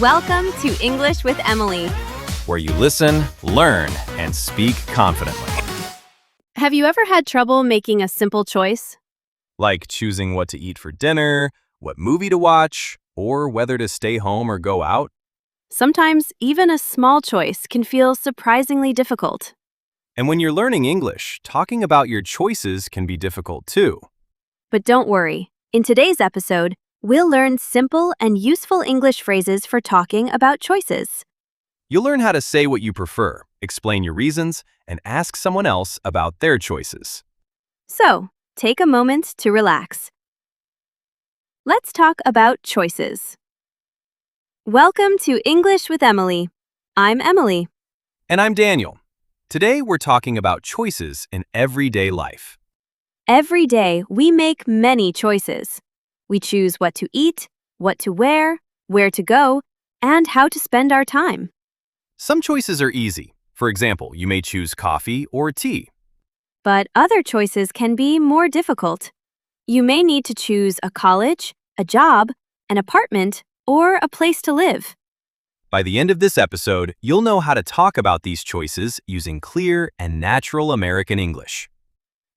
Welcome to English with Emily. where you listen, learn, and speak confidently. Have you ever had trouble making a simple choice? Like choosing what to eat for dinner, what movie to watch, or whether to stay home or go out? Sometimes even a small choice can feel surprisingly difficult. And when you're learning English, talking about your choices can be difficult too. But don't worry. In today's episode, we'll learn simple and useful English phrases for talking about choices. You'll learn how to say what you prefer, explain your reasons, and ask someone else about their choices. So, take a moment to relax. Let's talk about choices. Welcome to English with Emily. I'm Emily. And I'm Daniel. Today we're talking about choices in everyday life. Every day, we make many choices. We choose what to eat, what to wear, where to go, and how to spend our time. Some choices are easy. For example, you may choose coffee or tea. But other choices can be more difficult. You may need to choose a college, a job, an apartment, or a place to live. By the end of this episode, you'll know how to talk about these choices using clear and natural American English.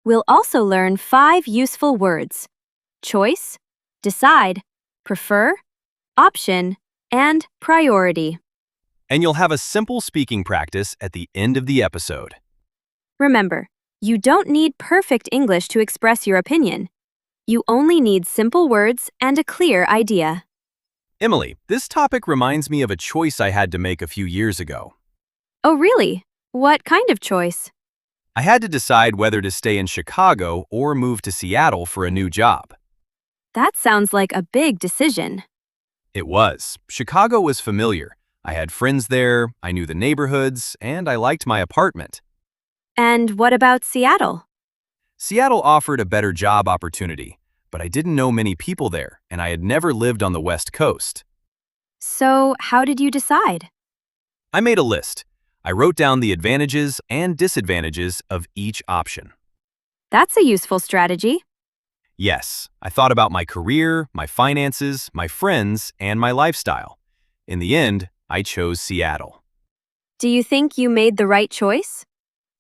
We'll also learn 5 useful words: choice, decide, prefer, option, and priority. And you'll have a simple speaking practice at the end of the episode. Remember, you don't need perfect English to express your opinion. You only need simple words and a clear idea. Emily, this topic reminds me of a choice I had to make a few years ago. Oh, really? What kind of choice? I had to decide whether to stay in Chicago or move to Seattle for a new job. That sounds like a big decision. It was. Chicago was familiar. I had friends there, I knew the neighborhoods, and I liked my apartment. And what about Seattle? Seattle offered a better job opportunity, but I didn't know many people there, and I had never lived on the West Coast. So, how did you decide? I made a list. I wrote down the advantages and disadvantages of each option. That's a useful strategy. Yes, I thought about my career, my finances, my friends, and my lifestyle. In the end, I chose Seattle. Do you think you made the right choice?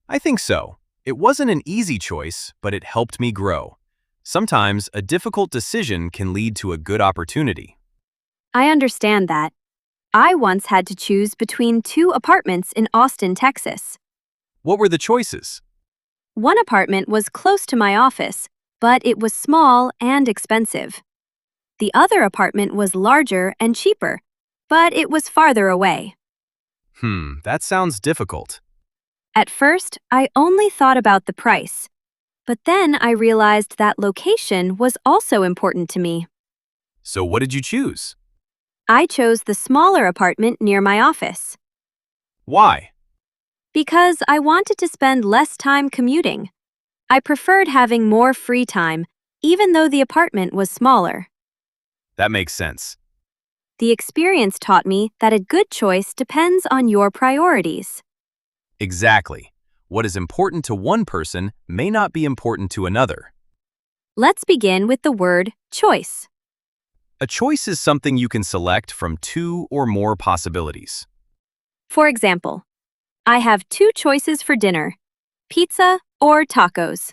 I think so. It wasn't an easy choice, but it helped me grow. Sometimes a difficult decision can lead to a good opportunity. I understand that. I once had to choose between 2 apartments in Austin, Texas. What were the choices? One apartment was close to my office, but it was small and expensive. The other apartment was larger and cheaper, but it was farther away. That sounds difficult. At first, I only thought about the price, but then I realized that location was also important to me. So what did you choose? I chose the smaller apartment near my office Why? because I wanted to spend less time commuting. I preferred having more free time, even though the apartment was smaller. That makes sense. The experience taught me that a good choice depends on your priorities. Exactly. What is important to one person may not be important to another. Let's begin with the word choice. A choice is something you can select from 2 or more possibilities. For example, I have 2 choices for dinner: pizza or tacos.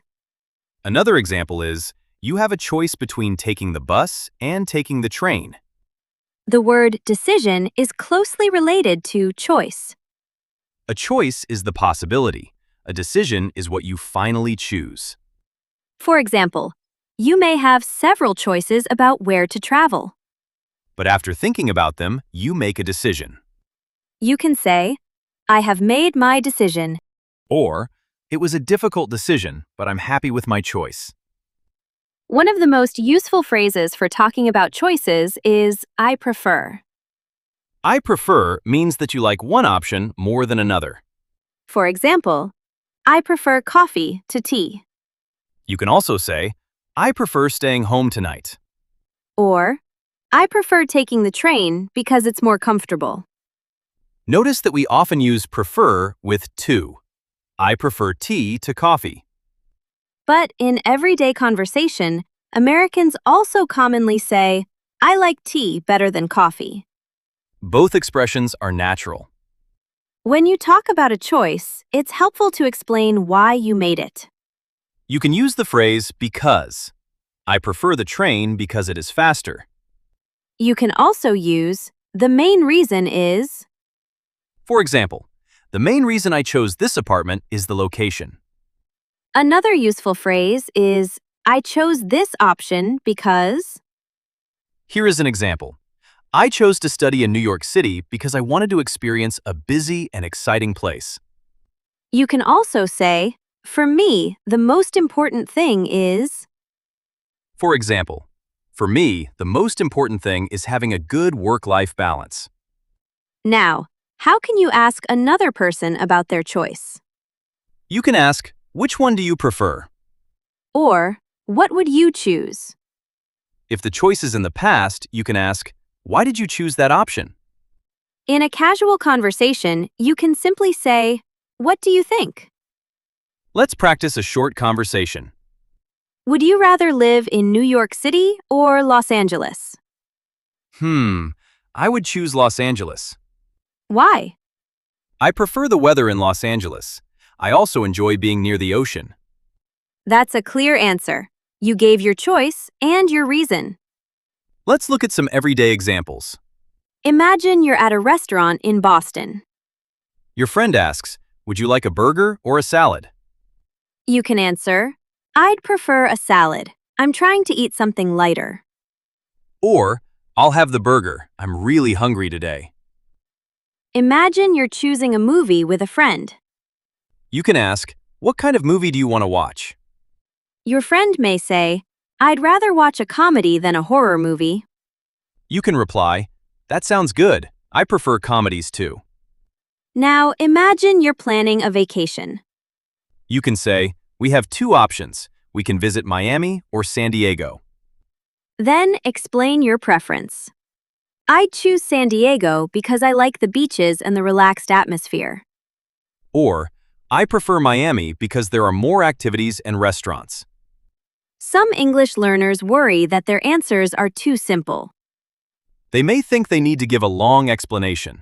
Another example is, you have a choice between taking the bus and taking the train. The word decision is closely related to choice. A choice is the possibility. A decision is what you finally choose. For example, you may have several choices about where to travel. But after thinking about them, you make a decision. You can say, I have made my decision. Or, it was a difficult decision, but I'm happy with my choice. One of the most useful phrases for talking about choices is I prefer. I prefer means that you like one option more than another. For example, I prefer coffee to tea. You can also say, I prefer staying home tonight. Or, I prefer taking the train because it's more comfortable. Notice that we often use prefer with to. I prefer tea to coffee. But in everyday conversation, Americans also commonly say, I like tea better than coffee. Both expressions are natural. When you talk about a choice, it's helpful to explain why you made it. You can use the phrase because. I prefer the train because it is faster. You can also use the main reason is. For example, the main reason I chose this apartment is the location. Another useful phrase is I chose this option because. Here is an example. I chose to study in New York City because I wanted to experience a busy and exciting place. You can also say, for me, the most important thing is. For example, for me, the most important thing is having a good work-life balance. Now, how can you ask another person about their choice? You can ask, which one do you prefer? Or, what would you choose? If the choice is in the past, you can ask, why did you choose that option? In a casual conversation, you can simply say, what do you think? Let's practice a short conversation. Would you rather live in New York City or Los Angeles? I would choose Los Angeles. Why? I prefer the weather in Los Angeles. I also enjoy being near the ocean. That's a clear answer. You gave your choice and your reason. Let's look at some everyday examples. Imagine you're at a restaurant in Boston. Your friend asks, would you like a burger or a salad? You can answer, I'd prefer a salad. I'm trying to eat something lighter. Or, I'll have the burger. I'm really hungry today. Imagine you're choosing a movie with a friend. You can ask, what kind of movie do you want to watch? Your friend may say, I'd rather watch a comedy than a horror movie. You can reply, that sounds good. I prefer comedies too. Now, imagine you're planning a vacation. You can say, we have two options. We can visit Miami or San Diego. Then explain your preference. I'd choose San Diego because I like the beaches and the relaxed atmosphere. Or, I prefer Miami because there are more activities and restaurants. Some English learners worry that their answers are too simple. They may think they need to give a long explanation.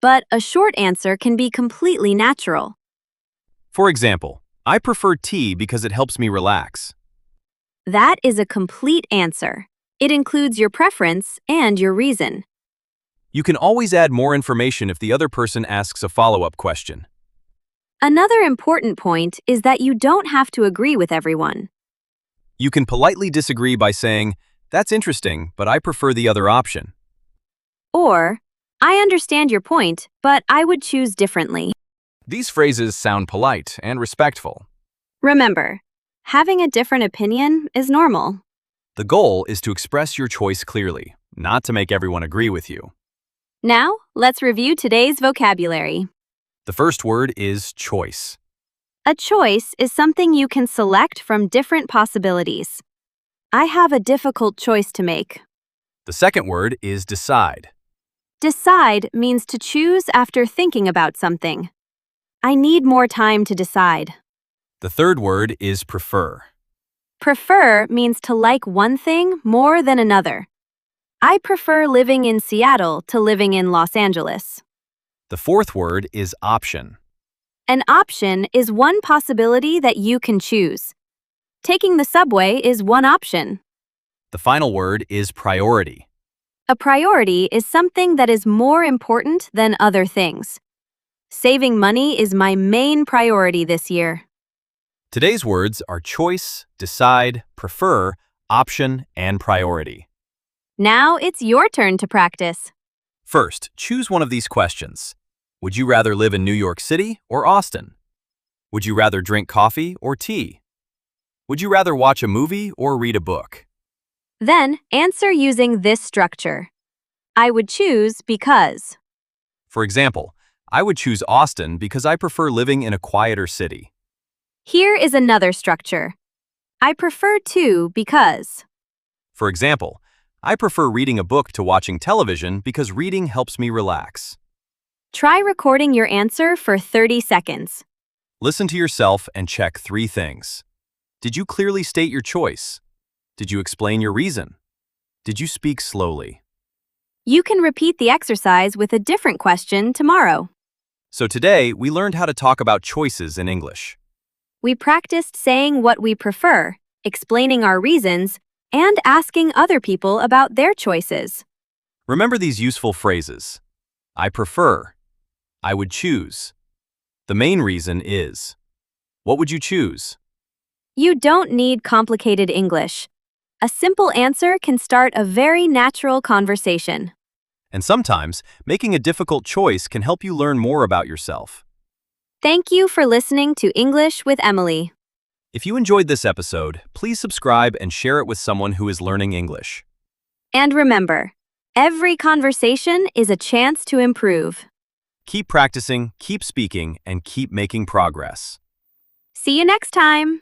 But a short answer can be completely natural. For example, I prefer tea because it helps me relax. That is a complete answer. It includes your preference and your reason. You can always add more information if the other person asks a follow-up question. Another important point is that you don't have to agree with everyone. You can politely disagree by saying, that's interesting, but I prefer the other option. Or, I understand your point, but I would choose differently. These phrases sound polite and respectful. Remember, having a different opinion is normal. The goal is to express your choice clearly, not to make everyone agree with you. Now, let's review today's vocabulary. The first word is choice. A choice is something you can select from different possibilities. I have a difficult choice to make. The second word is decide. Decide means to choose after thinking about something. I need more time to decide. The third word is prefer. Prefer means to like one thing more than another. I prefer living in Seattle to living in Los Angeles. The fourth word is option. An option is one possibility that you can choose. Taking the subway is one option. The final word is priority. A priority is something that is more important than other things. Saving money is my main priority this year. Today's words are choice, decide, prefer, option, and priority. Now it's your turn to practice. First, choose one of these questions. Would you rather live in New York City or Austin? Would you rather drink coffee or tea? Would you rather watch a movie or read a book? Then answer using this structure. I would choose because. For example, I would choose Austin because I prefer living in a quieter city. Here is another structure. I prefer to because. For example, I prefer reading a book to watching television because reading helps me relax. Try recording your answer for 30 seconds. Listen to yourself and check 3 things. Did you clearly state your choice? Did you explain your reason? Did you speak slowly? You can repeat the exercise with a different question tomorrow. So today, we learned how to talk about choices in English. We practiced saying what we prefer, explaining our reasons, and asking other people about their choices. Remember these useful phrases. I prefer. I would choose. The main reason is. What would you choose? You don't need complicated English. A simple answer can start a very natural conversation. And sometimes, making a difficult choice can help you learn more about yourself. Thank you for listening to English with Emily. If you enjoyed this episode, please subscribe and share it with someone who is learning English. And remember, every conversation is a chance to improve. Keep practicing, keep speaking, and keep making progress. See you next time!